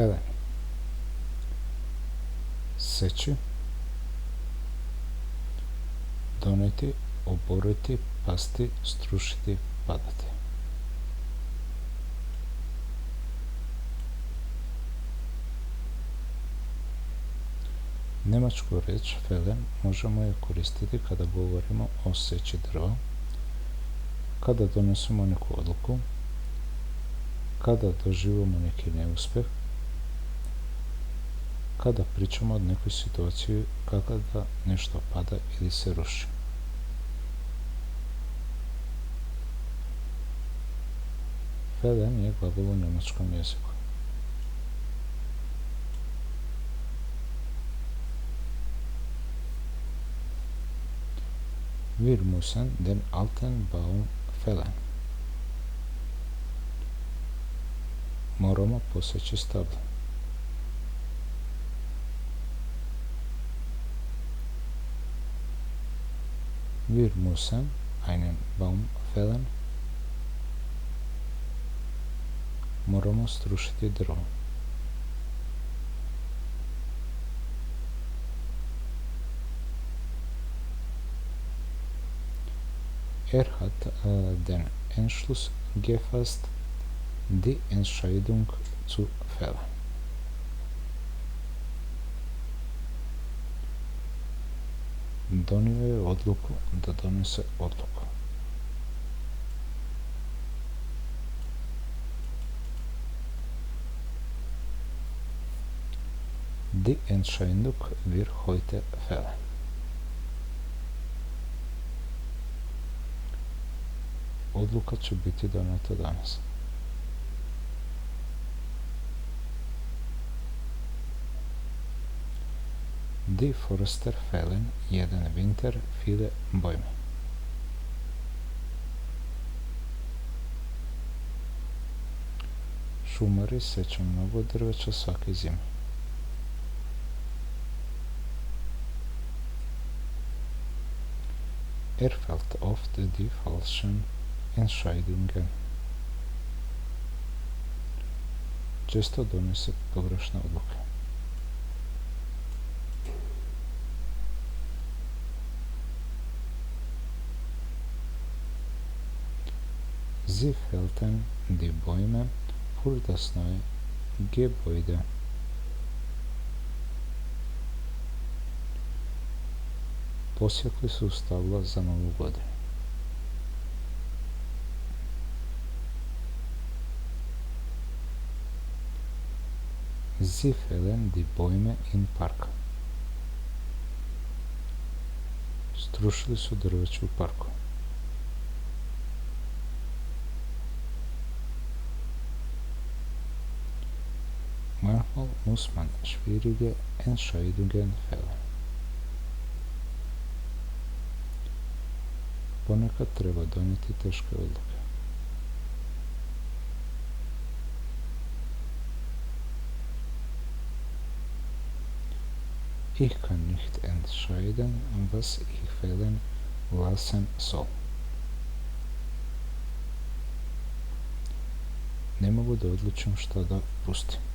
Felen. Seći, doneti, oboriti, pasti, strušiti, padati. Njemačku riječ fällen možemo je koristiti kada govorimo o seći drva, kada donosimo neku odluku, kada doživimo neki neuspjeh, kada pričamo o nekoj situaciji kada nešto pada ili se ruši. Fällen je glagol u njemačkom jeziku. Wir müssen den alten Baum fällen. Moramo poseći stablo. Wir müssen einen Baum fällen. Moramo strušiti drvo. Hat den Entschluss gefasst, die Entscheidung zu fällen. Donio je odluku da donese odluku. Die Entscheidung wird heute fällen. Odluka će biti doneta danas. Die Forster fällen jeden Winter viele Bäume. Šumari seću mnogo drveća svake zime. Fällt oft die falschen Entscheidungen. Često donese pogrešne odluke. Sie fällten die Bäume für das neue Gebäude. Posjekli su stabla za novu godinu. Sie fällen die Bäume im Park. Strušili su drveće u parku. Manchmal muss man schwierige Entscheidungen fällen. Ponekad treba donijeti teške odluke. Ich kann nicht entscheiden, was ich fällen lassen soll. Ne mogu da odlučim šta da pustim.